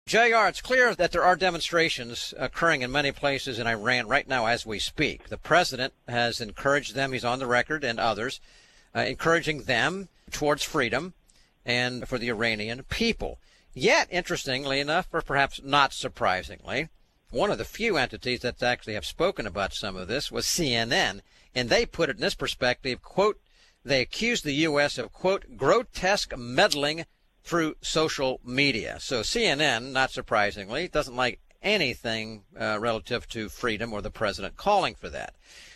JR, it's clear that there are demonstrations occurring in many places in Iran right now as we speak. The president has encouraged them, he's on the record, and others, encouraging them towards freedom and for the Iranian people. Yet, interestingly enough, or perhaps not surprisingly, one of the few entities that actually have spoken about some of this was CNN, and they put it in this perspective, quote, they accused the U.S. of, quote, grotesque meddling through social media. So CNN, not surprisingly, doesn't like anything relative to freedom or the president calling for that.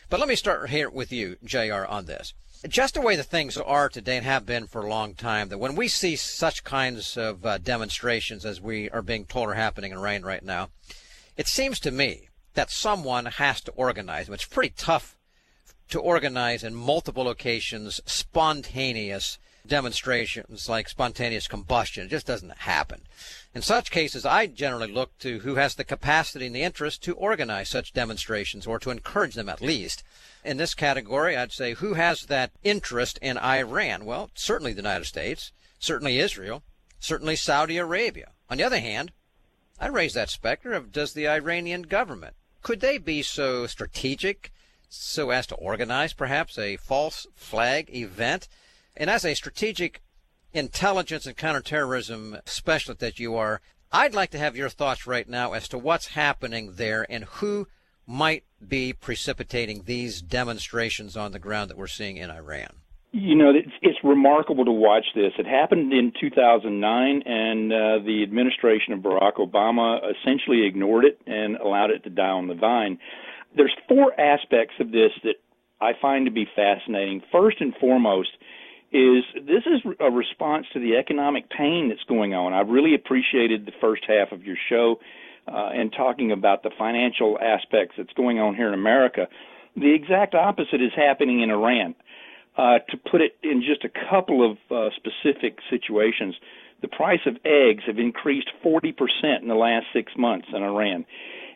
But let me start here with you, JR, on this. Just the way the things are today and have been for a long time, that when we see such kinds of demonstrations as we are being told are happening in Iran right now, it seems to me that someone has to organize them. It's pretty tough to organize in multiple locations spontaneous demonstrations like spontaneous combustion. It just doesn't happen. In such cases, I generally look to who has the capacity and the interest to organize such demonstrations or to encourage them at least. In this category, I'd say who has that interest in Iran? Well, certainly the United States, certainly Israel, certainly Saudi Arabia. On the other hand, I raise that specter of does the Iranian government, could they be so strategic so as to organize perhaps a false flag event? And as a strategic intelligence and counterterrorism specialist that you are, I'd like to have your thoughts right now as to what's happening there and who might be precipitating these demonstrations on the ground that we're seeing in Iran. You know, it's remarkable to watch this. It happened in 2009, and the administration of Barack Obama essentially ignored it and allowed it to die on the vine. There's four aspects of this that I find to be fascinating. First and foremost is this is a response to the economic pain that's going on. I've really appreciated the first half of your show and talking about the financial aspects that's going on here in America. The exact opposite is happening in Iran. To put it in just a couple of specific situations, the price of eggs have increased 40% in the last 6 months in Iran.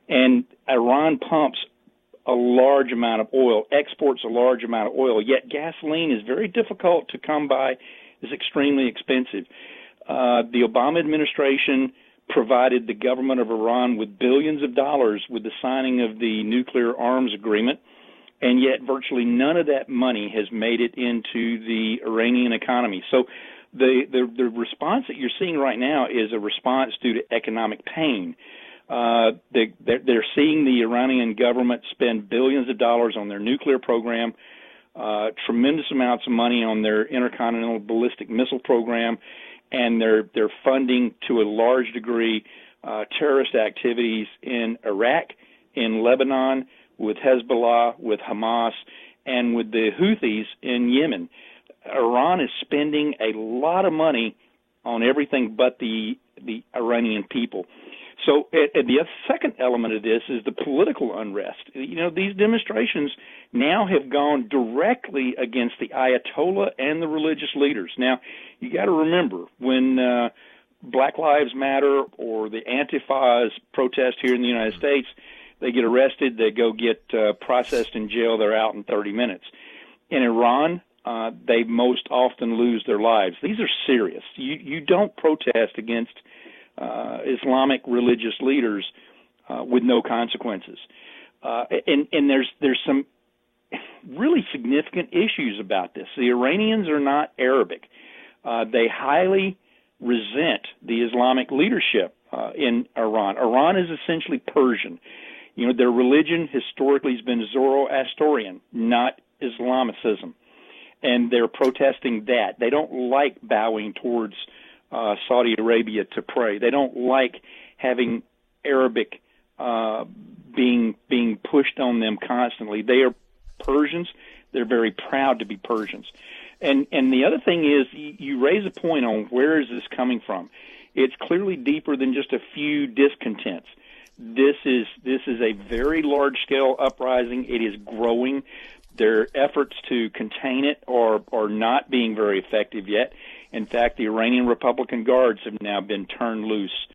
And Iran pumps a large amount of oil, exports a large amount of oil, yet gasoline is very difficult to come by, is extremely expensive. The Obama administration provided the government of Iran with billions of dollars with the signing of the nuclear arms agreement, and yet virtually none of that money has made it into the Iranian economy. So the response that you're seeing right now is a response due to economic pain. They're seeing the Iranian government spend billions of dollars on their nuclear program, tremendous amounts of money on their intercontinental ballistic missile program, and they're funding to a large degree terrorist activities in Iraq, in Lebanon, with Hezbollah, with Hamas, and with the Houthis in Yemen. Iran is spending a lot of money on everything but the Iranian people. So the second element of this is the political unrest. You know, these demonstrations now have gone directly against the Ayatollah and the religious leaders. Now, you got to remember, when Black Lives Matter or the Antifas protest here in the United States, they get arrested, they go get processed in jail, they're out in 30 minutes. In Iran, they most often lose their lives. These are serious. You don't protest against Islamic religious leaders with no consequences. And there's some really significant issues about this. The Iranians are not Arabic. They highly resent the Islamic leadership in Iran. Iran is essentially Persian. You know, their religion historically has been Zoroastrian, not Islamicism. And they're protesting that. They don't like bowing towards Saudi Arabia to pray. They don't like having Arabic being pushed on them constantly. They are Persians. They're very proud to be Persians. And the other thing is, you raise a point on where is this coming from. It's clearly deeper than just a few discontents. This is a very large-scale uprising. It is growing. Their efforts to contain it are not being very effective yet. In fact, the Iranian Republican Guards have now been turned loose